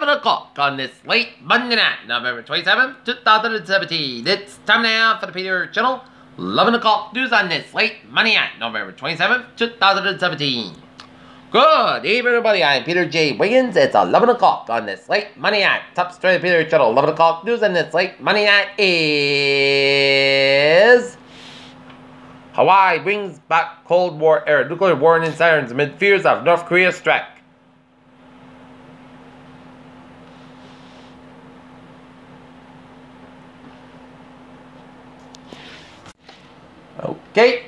11 o'clock on this late Monday night, November 27th, 2017. It's time now for the Peter Channel 11 o'clock news on this late Monday night, November 27th, 2017. Good evening, everybody. I'm Peter J. Wiggins. It's 11 o'clock on this late Monday night. Top story of the Peter Channel 11 o'clock news on this late Monday night is Hawaii brings back Cold War era nuclear warning sirens amid fears of North Korea strike. Okay.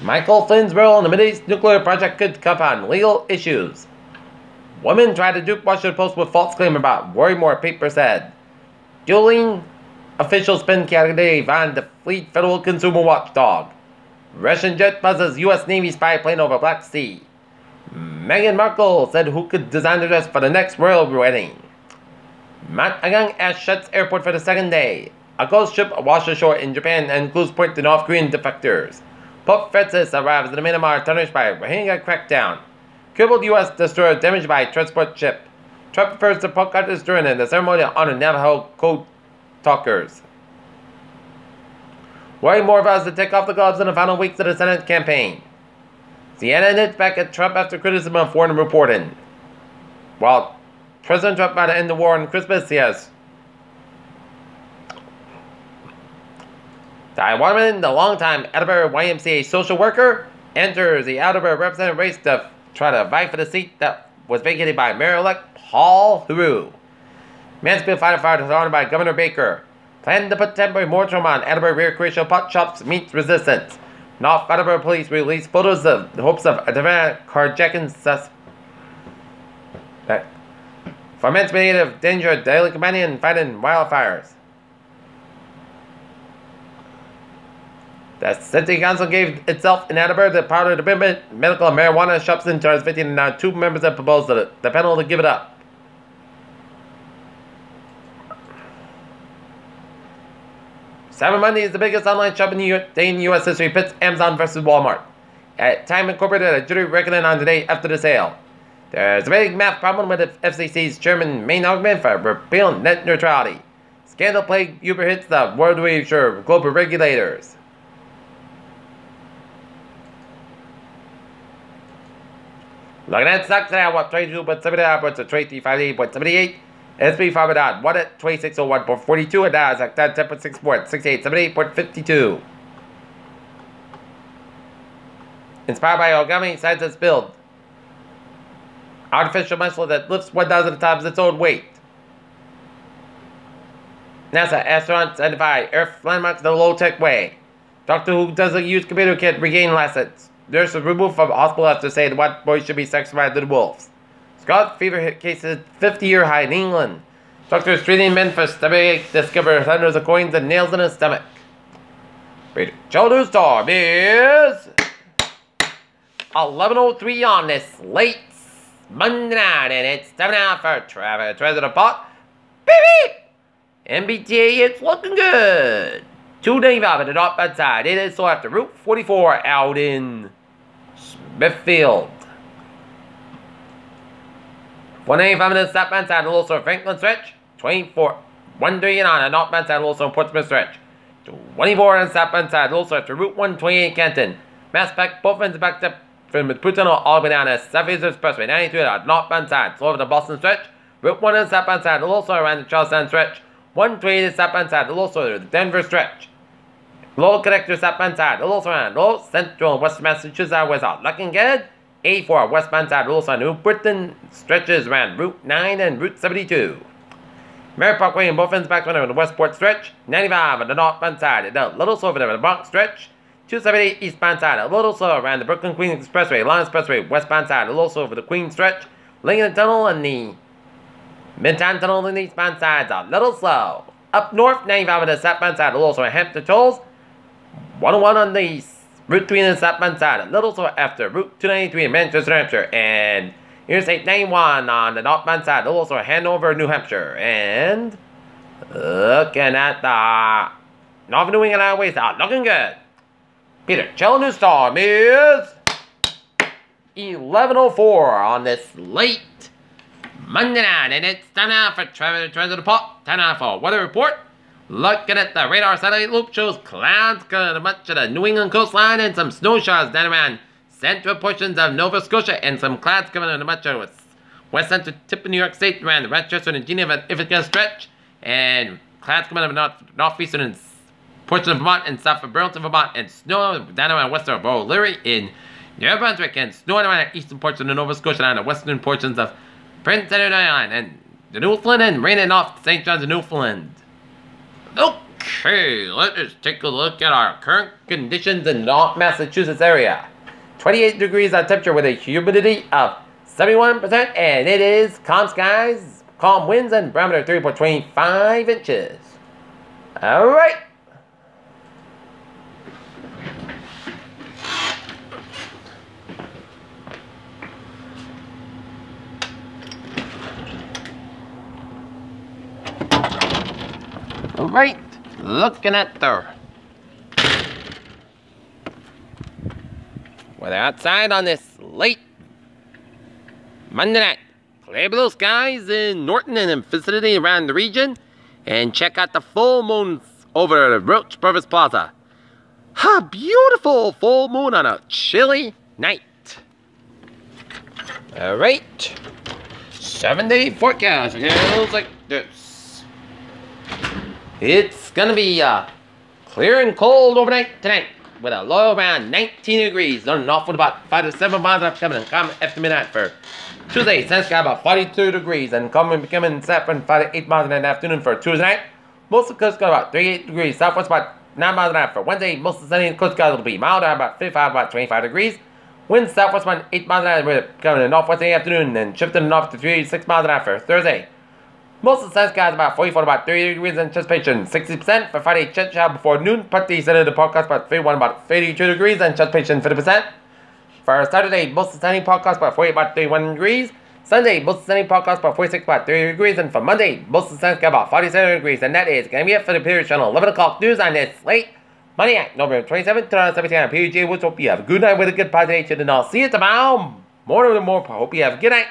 Michael Flynn's role in the Mideast nuclear project could come on legal issues. Women tried to dupe Washington Post with false claim about worry more, paper said. Dueling officials spin candidate Ivan to fleet federal consumer watchdog. Russian jet buzzes U.S. Navy spy plane over Black Sea. Meghan Markle said who could design the dress for the next royal wedding. Mount Agang shuts airport for the second day. A ghost ship washes ashore in Japan and includes point to North Korean defectors. Pope Francis arrives in the Myanmar tarnished by Rohingya crackdown. Crippled U.S. destroyer damaged by transport ship. Trump refers to Polka destroyer in the ceremony to honor Navajo code talkers. Roy Moore vows to take off the gloves in the final weeks of the Senate campaign. CNN hits back at Trump after criticism of foreign reporting. While President Trump might end the war on Christmas, he has Taiwan, the longtime Attleboro YMCA social worker, enters the Attleboro representative race to try to vie for the seat that was vacated by Mayor-elect Paul Heroux. Mansfield firefighter surrounded by Governor Baker. Plan to put temporary moratorium on Attleboro recreational pot shops meets resistance. North Attleboro police release photos of the hopes of a Devon carjacking suspect. For men's native danger, daily companion fighting wildfires. The City Council gave itself in Attleboro the power to permit medical and marijuana shops in charge 15, and now 2 members have proposed the panel to give it up. Cyber Monday is the biggest online shopping day in U.S. history, pits Amazon versus Walmart. At Time Incorporated, a jury reckoning on the day after the sale. There's a big math problem with the FCC's chairman main argument for repealing net neutrality. Scandal plague Uber hits the world reassure global regulators. Looking at stocks now, what 22.78 upwards to 2358.78. SP 5 at 1 at 2601.42 and Nasdaq 10.64 at 6878.52. Inspired by origami, scientists build artificial muscle that lifts 1,000 times its own weight. NASA astronauts identify Earth landmarks the low-tech way. Doctor who doesn't use computer can't regain lessons. Nurse was removed from hospital after saying white boys should be sacrificed to the wolves. Scarlet fever cases 50-year high in England. Doctors treating men for stomachache discover hundreds of coins and nails in his stomach. Joe News Storm is 11:03 on this late Monday night, and it's time now for Trevor Treasure Pot. Beep beep! MBTA, it's looking good. 295 at the northbound side. It is so after Route 44 out in Smithfield. 195 on the southbound side, a little sort of Franklin stretch. 130 on the northbound side, a little sort of Portsmouth stretch. 24 on the southbound side, a little sort of Route 128 Canton. Mass back, both ends backed up from the Tunnel all the way down the Southeast Expressway. 93 on the northbound side, slow over the Boston stretch. Route 1 on the southbound side, a little sort around the Charlestown stretch. 128 on the southbound side, a little sort of the Denver stretch. Low connector southbound side, a little around Low Central and Western Massachusetts was out. Looking good. 84 westbound side, a little New Britain stretches around Route 9 and Route 72. Merritt Parkway and both ends back on the Westport stretch. 95 on the northbound side, a little slow over the Bronx stretch. 278 eastbound side, a little slow around the Brooklyn Queens Expressway, Line Expressway, westbound side, a little slow over the Queens stretch. Lincoln Tunnel and the Midtown Tunnel on the eastbound sides, a little slow. Up north, 95 on the southbound side, a little slow at Hampton Tolls. 101 on the Route 3 on the southbound side, a little slow after Route 293 in Manchester, New Hampshire, and Interstate 91 on the northbound side, a little slow at Hanover, New Hampshire, and looking at the Northern New England Highways, looking good. Peter Channel News Storm is 11:04 on this late Monday night, and it's time now for Trevor to the Pot. Time now for weather report. Looking at the radar satellite loop shows clouds covering much of the New England coastline and some snow showers down around central portions of Nova Scotia and some clouds covering much of west central tip of New York State around Rochester and Virginia if it's going to stretch, and clouds coming up in northeastern and portion of Vermont and south of Burlington, Vermont, and snow down around western of O'Leary in New Brunswick, and snow around the eastern portion of Nova Scotia and the western portions of Prince Edward Island and the Newfoundland, and raining off St. John's and Newfoundland. Okay, let us take a look at our current conditions in the North Massachusetts area. 28 degrees on temperature with a humidity of 71%, and it is calm skies, calm winds, and barometer 3.25 inches. Alright. Alright, looking at the weather outside on this late Monday night. Clear blue skies in Norton and in vicinity around the region. And check out the full moon over the Roach Purvis Plaza. Ha, beautiful full moon on a chilly night. Alright, 7-day forecast goes like this. It's gonna be clear and cold overnight tonight with a low around 19 degrees. On and off with about 5 to 7 miles an hour coming and coming after midnight for Tuesday. Sun's got about 42 degrees and becoming set from 5 to 8 miles in the afternoon for Tuesday night. Most of the coast got about 38 degrees. Southwest about 9 miles an hour for Wednesday. Most of the sunny coast guys will be milder, about 55, about 25 degrees. Winds southwest about 8 miles an hour coming in northwest in the afternoon and shifting north to 36 miles an hour for Thursday. Most of the sun skies about 44 to about 30 degrees in anticipation. 60% for Friday, church shower before noon. Partly center of the podcast about 31, about 32 degrees in anticipation 50%. For Saturday, most of the sunny podcast about 48, about 31 degrees. Sunday, most of the sunny podcast about 46, about 30 degrees. And for Monday, most of the sun sky about 47 degrees. And that is going to be it for the Period Channel 11 o'clock news on this late Monday night, November 27th, 2017 on PUJ. Which hope you have a good night with a good positive nature. And I'll see you tomorrow morning with more. Hope you have a good night.